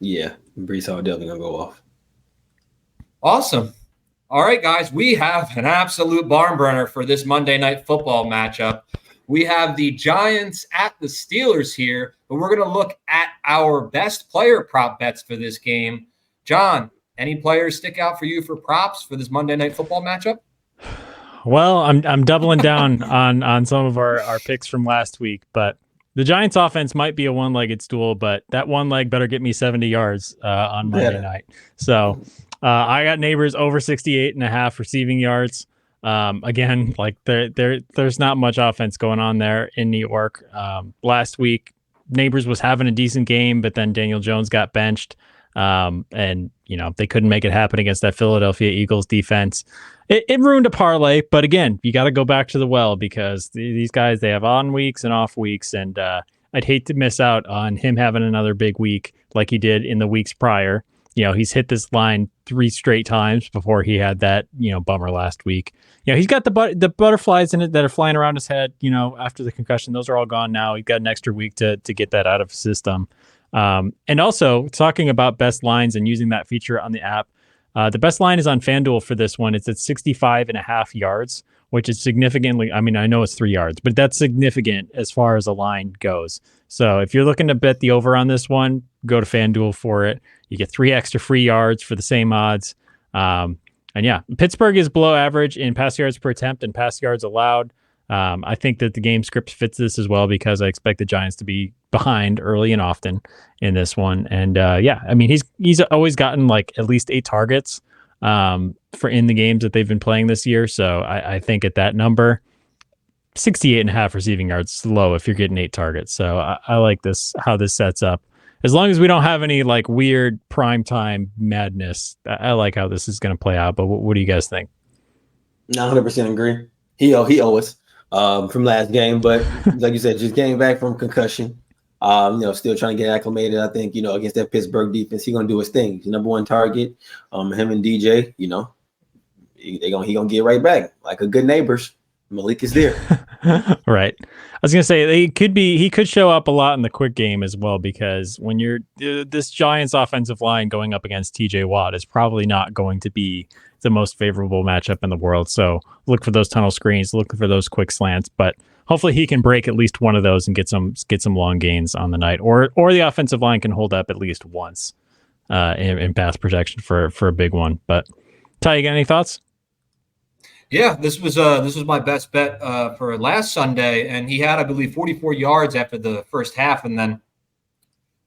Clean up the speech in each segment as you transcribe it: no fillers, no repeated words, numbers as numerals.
Yeah, Brees Hall definitely gonna go off. Awesome. All right, guys, we have an absolute barn burner for this Monday Night Football matchup. We have the Giants at the Steelers here, but we're going to look at our best player prop bets for this game. John, any players stick out for you for props for this Monday Night Football matchup? Well, I'm doubling down on some of our picks from last week, but the Giants offense might be a one-legged stool, but that one leg better get me 70 yards on Monday night. So I got Neighbors over 68.5 receiving yards. Again, like there's not much offense going on there in New York. Last week, Neighbors was having a decent game, but then Daniel Jones got benched. And they couldn't make it happen against that Philadelphia Eagles defense. It ruined a parlay, but again, you got to go back to the well because these guys, they have on weeks and off weeks, and I'd hate to miss out on him having another big week like he did in the weeks prior. He's hit this line 3 straight times before he had that, bummer last week. He's got the butterflies in it that are flying around his head, after the concussion. Those are all gone now. He's got an extra week to get that out of his system. And also talking about best lines and using that feature on the app, the best line is on FanDuel for this one. It's at 65.5 yards, which is significantly, I know it's 3 yards, but that's significant as far as a line goes. So if you're looking to bet the over on this one, go to FanDuel for it. You get 3 extra free yards for the same odds. And yeah, Pittsburgh is below average in pass yards per attempt and pass yards allowed. I think that the game script fits this as well because I expect the Giants to be behind early and often in this one. And he's always gotten like at least 8 targets for in the games that they've been playing this year. So I think at that number, 68.5 receiving yards is low if you're getting 8 targets. So I like this, how this sets up. As long as we don't have any like weird primetime madness, I like how this is going to play out. But what do you guys think? 100% agree. He owes from last game, but like you said, just getting back from concussion. Still trying to get acclimated. I think against that Pittsburgh defense, he's gonna do his thing. He's number one target. Him and DJ, he gonna get right back like a good neighbors. Malik is there. Right. I was gonna say he could show up a lot in the quick game as well, because when you're this Giants offensive line going up against TJ Watt is probably not going to be the most favorable matchup in the world. So look for those tunnel screens, look for those quick slants, but hopefully he can break at least one of those and get some long gains on the night, or the offensive line can hold up at least once in pass protection for a big one. But Ty, you got any thoughts? Yeah, this was my best bet for last Sunday, and he had, I believe, 44 yards after the first half, and then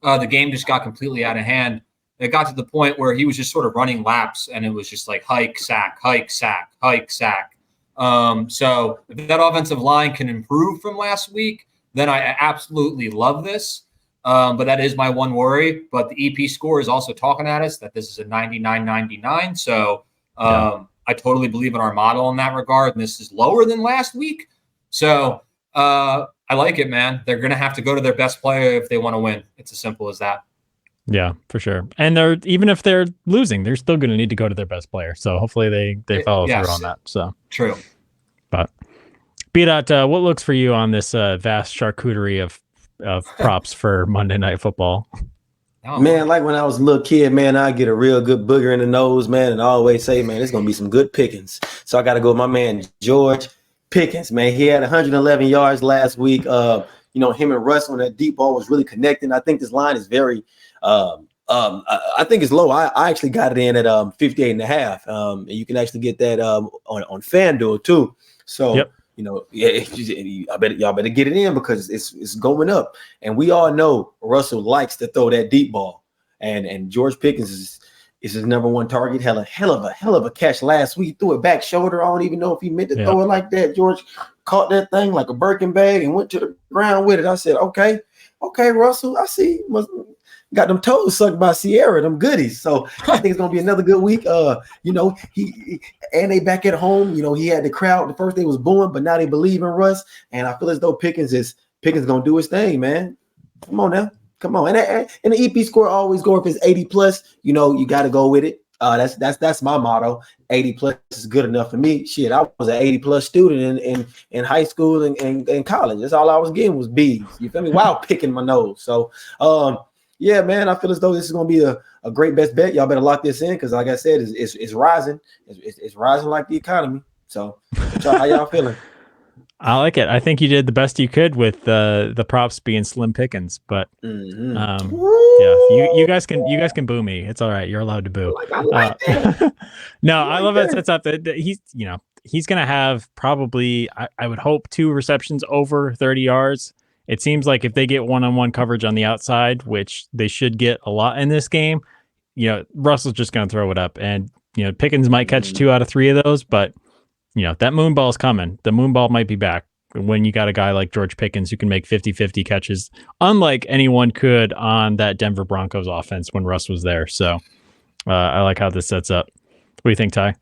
the game just got completely out of hand. It got to the point where he was just sort of running laps, and it was just like hike, sack, hike, sack, hike, sack. So if that offensive line can improve from last week, then I absolutely love this. But that is my one worry. But the EP score is also talking at us that this is a 99.99. So I totally believe in our model in that regard. And this is lower than last week. So I like it, man. They're going to have to go to their best player if they want to win. It's as simple as that. Yeah, for sure. And even if they're losing, they're still going to need to go to their best player. So hopefully they follow through on that. So true. But B-Dot, what looks for you on this vast charcuterie of props for Monday Night Football? Oh, man, like when I was a little kid, man, I get a real good booger in the nose, man, and I always say, man, it's gonna be some good pickings. So I got to go with my man George Pickens, man. He had 111 yards last week. Him and Russ on that deep ball was really connecting. I think this line is very I think it's low. I actually got it in at 58.5. And you can actually get that on FanDuel too. So yep. I bet y'all better get it in because it's going up. And we all know Russell likes to throw that deep ball. And George Pickens is his number one target. Hell of a catch last week. Threw it back shoulder. I don't even know if he meant to throw it like that. George caught that thing like a Birkin bag and went to the ground with it. I said, okay, Russell, I see. Got them toes sucked by Sierra, them goodies. So I think it's gonna be another good week. He and they back at home. He had the crowd. The first day was booing, but now they believe in Russ. And I feel as though Pickens gonna do his thing, man. Come on now, come on. And the EP score always go if it's 80 plus. You got to go with it. That's my motto. 80 plus is good enough for me. Shit, I was an 80 plus student in high school and college. That's all I was getting was B's. You feel me? While picking my nose. So yeah, man, I feel as though this is going to be a great best bet. Y'all better lock this in because, like I said, it's rising. It's rising like the economy. So, how y'all feeling? I like it. I think you did the best you could with the props being slim pickings, but yeah, you guys can boo me. It's all right. You're allowed to boo. I like that. No, I love that sets up that he's gonna have probably I would hope 2 receptions over 30 yards. It seems like if they get one-on-one coverage on the outside, which they should get a lot in this game, Russell's just gonna throw it up, and Pickens might catch 2 out of 3 of those, but that moon ball is coming. The moon ball might be back when you got a guy like George Pickens who can make 50-50 catches, unlike anyone could on that Denver Broncos offense when Russ was there. So I like how this sets up. What do you think, Ty?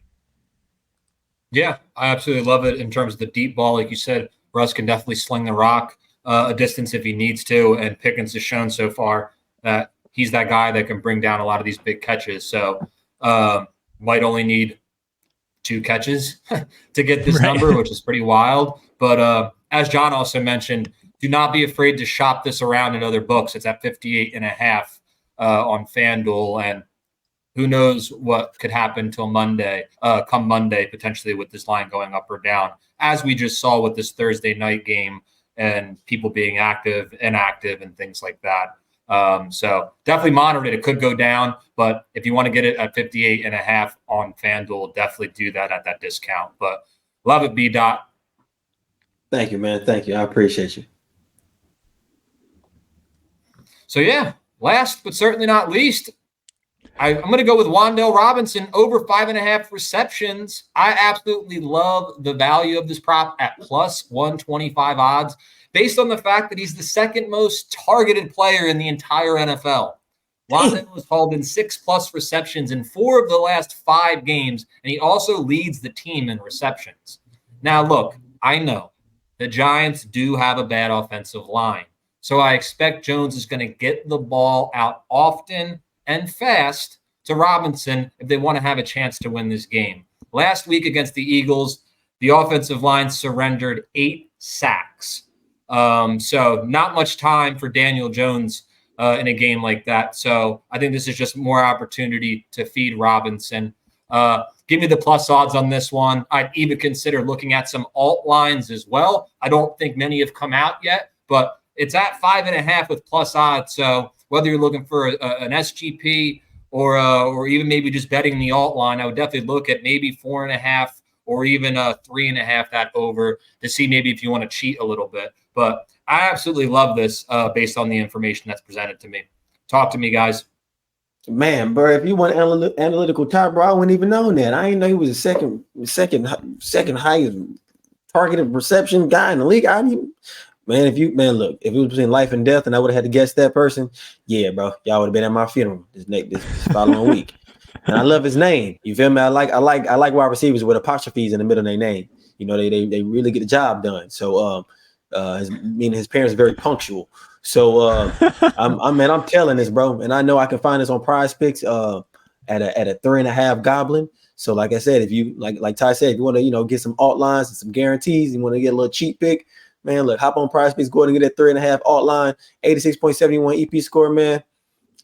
Yeah, I absolutely love it in terms of the deep ball. Like you said, Russ can definitely sling the rock a distance if he needs to, and Pickens has shown so far that he's that guy that can bring down a lot of these big catches. So might only need 2 catches to get this number, which is pretty wild. But as John also mentioned, do not be afraid to shop this around in other books. It's at 58.5 on FanDuel, and who knows what could happen till Monday, come Monday, potentially with this line going up or down, as we just saw with this Thursday night game and people being active, inactive, and things like that. So definitely monitor it. It could go down, but if you want to get it at 58.5 on FanDuel, definitely do that at that discount. But love it, B. Dot. Thank you, man. Thank you. I appreciate you. So yeah, last but certainly not least, I'm going to go with Wan'Dale Robinson over 5.5 receptions. I absolutely love the value of this prop at plus 125 odds, based on the fact that he's the second most targeted player in the entire NFL. Wan'Dale was hauled in 6+ receptions in 4 of the last 5 games, and he also leads the team in receptions. Now, look, I know the Giants do have a bad offensive line, so I expect Jones is going to get the ball out often and fast to Robinson if they want to have a chance to win this game. Last week against the Eagles, the offensive line surrendered 8 sacks. So not much time for Daniel Jones in a game like that. So I think this is just more opportunity to feed Robinson. Give me the plus odds on this one. I'd even consider looking at some alt lines as well. I don't think many have come out yet, but it's at 5.5 with plus odds. So whether you're looking for an SGP or even maybe just betting the alt line, I would definitely look at maybe 4.5 or even 3.5 that over to see maybe if you want to cheat a little bit. But I absolutely love this based on the information that's presented to me. Talk to me, guys. Man, bro, if you want analytical type, bro, I wouldn't even know that. I didn't know he was the second highest targeted reception guy in the league. Look, if it was between life and death and I would have had to guess that person, yeah, bro, y'all would have been at my funeral this following week. And I love his name. You feel me? I like wide receivers with apostrophes in the middle of their name. They really get the job done. So his parents are very punctual. So I'm telling this, bro, and I know I can find this on Prize Picks at a 3.5 Goblin. So like I said, if you like Ty said, if you want to get some alt lines and some guarantees, you want to get a little cheap pick. Man, look, hop on Prize Picks, go ahead and get that 3.5 alt line, 86.71 EP score, man.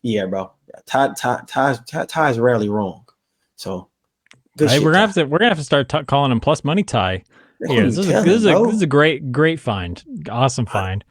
Yeah, bro. Ty's rarely wrong. So good shit, we're gonna have to start calling him plus money Ty. Yeah, this is a great find. Awesome find.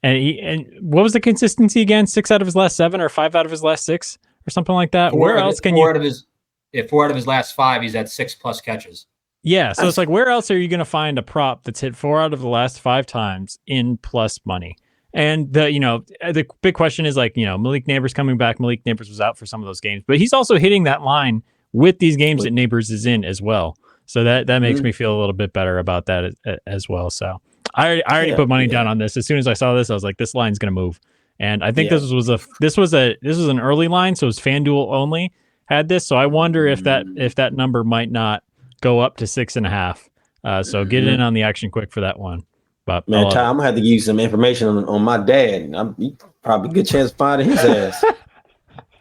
And what was the consistency again? 6 out of his last 7 or 5 out of his last 6 or something like that. Where else can you? 4 out of his last 5, he's at 6+ catches. Yeah, so it's like, where else are you going to find a prop that's hit 4 out of the last 5 times in plus money? And the big question is Malik Neighbors coming back. Malik Neighbors was out for some of those games, but he's also hitting that line with these games that Neighbors is in as well. So that makes me feel a little bit better about that as well. So I already put money down on this. As soon as I saw this, I was like, this line's going to move. And I think this was an early line, so it was FanDuel only had this. So I wonder if that number might not go up to 6.5. So get in on the action quick for that one. But man, Ty, I'm gonna have to give you some information on my dad. I'm probably a good chance of finding his ass.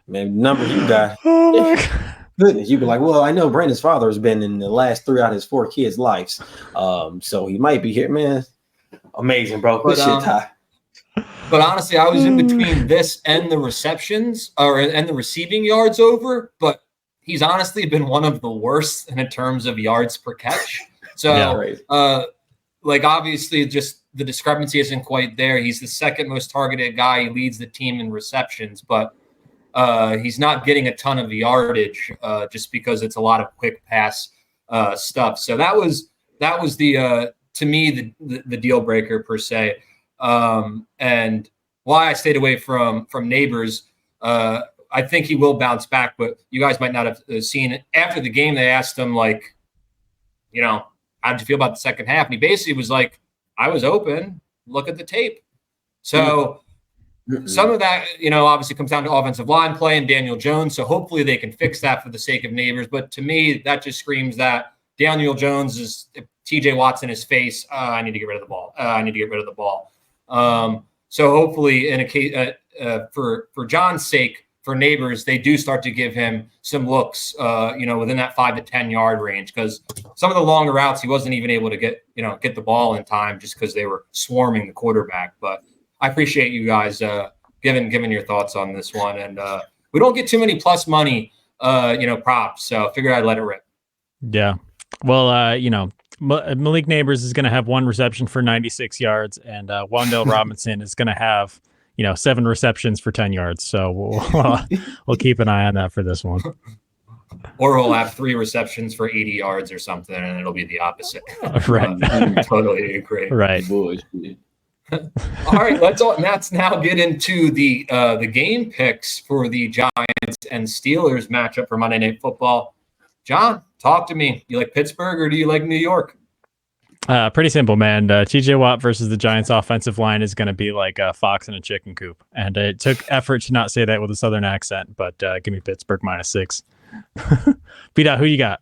Man, number you got. Oh my God. Goodness, you'd be like, well, I know Brandon's father has been in the last 3 out of his 4 kids' lives. So he might be here, man. Amazing, bro. Good shit, Ty. But honestly, I was in between this and the receptions and the receiving yards over, but he's honestly been one of the worst in terms of yards per catch. So, obviously, just the discrepancy isn't quite there. He's the second most targeted guy. He leads the team in receptions, but he's not getting a ton of yardage just because it's a lot of quick pass stuff. So that was the to me the deal breaker per se, and why I stayed away from Neighbors. I think he will bounce back, but you guys might not have seen it. After the game, they asked him, like, how'd you feel about the second half? And he basically was like, I was open. Look at the tape. So some of that, obviously comes down to offensive line play and Daniel Jones. So hopefully they can fix that for the sake of Neighbors. But to me, that just screams that Daniel Jones is TJ Watt's in his face. I need to get rid of the ball. So hopefully, in a case for John's sake, for Neighbors, they do start to give him some looks, within that 5 to 10 yard range, because some of the longer routes he wasn't even able to get the ball in time just because they were swarming the quarterback. But I appreciate you guys giving your thoughts on this one, and we don't get too many plus money, props, so I figured I'd let it rip. Yeah, well, Malik Neighbors is going to have 1 reception for 96 yards, and Wan'Dale Robinson is going to have 7 receptions for 10 yards. So we'll keep an eye on that for this one. Or we'll have 3 receptions for 80 yards or something, and it'll be the opposite. Right. Totally agree. Right. All right, let's now get into the game picks for the Giants and Steelers matchup for Monday Night Football. John, talk to me. You like Pittsburgh or do you like New York? Pretty simple, man. TJ Watt versus the Giants offensive line is going to be like a fox in a chicken coop. And it took effort to not say that with a Southern accent, but give me Pittsburgh -6. B-Dot, who you got?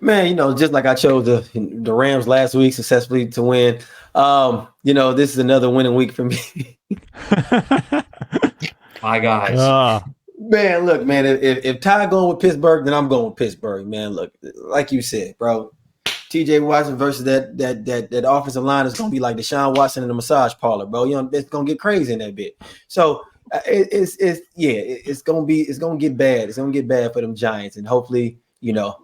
Man, just like I chose the Rams last week successfully to win. This is another winning week for me. My guys. Man, look, man, if Ty going with Pittsburgh, then I'm going with Pittsburgh, man. Look, like you said, bro, TJ Watson versus that offensive line is gonna be like Deshaun Watson in the massage parlor, bro. It's gonna get crazy in that bit. So it's gonna get bad. It's gonna get bad for them Giants, and hopefully, simple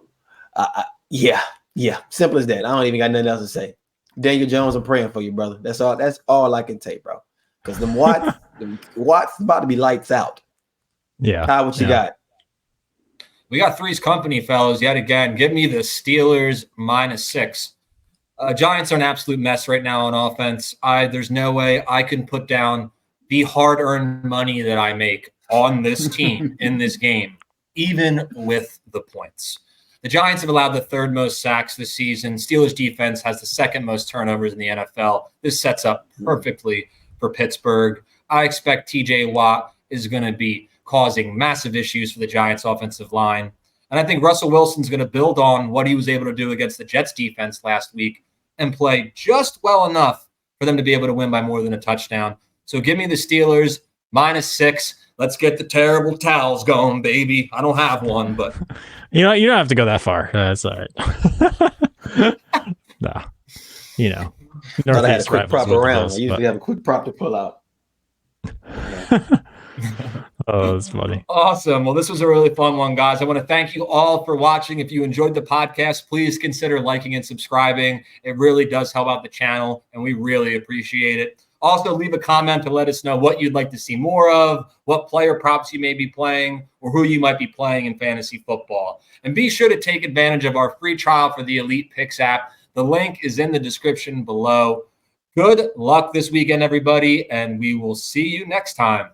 as that. I don't even got nothing else to say. Daniel Jones, I'm praying for you, brother. That's all I can take, bro. Because them Watts about to be lights out. Yeah. Ty, what you got? We got Three's Company, fellas, yet again. Give me the Steelers -6. Giants are an absolute mess right now on offense. There's no way I can put down the hard-earned money that I make on this team in this game, even with the points. The Giants have allowed the 3rd most sacks this season. Steelers defense has the 2nd most turnovers in the NFL. This sets up perfectly for Pittsburgh. I expect TJ Watt is going to be causing massive issues for the Giants offensive line. And I think Russell Wilson's going to build on what he was able to do against the Jets defense last week and play just well enough for them to be able to win by more than a touchdown. So give me the Steelers -6. Let's get the terrible towels going, baby. I don't have one, but you don't have to go that far. That's all right. No, Thought I had a quick prop around. I usually have a quick prop to pull out. Oh, that's funny. Awesome. Well, this was a really fun one, guys. I want to thank you all for watching. If you enjoyed the podcast, please consider liking and subscribing. It really does help out the channel, and we really appreciate it. Also, leave a comment to let us know what you'd like to see more of, what player props you may be playing, or who you might be playing in fantasy football. And be sure to take advantage of our free trial for the Elite Picks app. The link is in the description below. Good luck this weekend, everybody, and we will see you next time.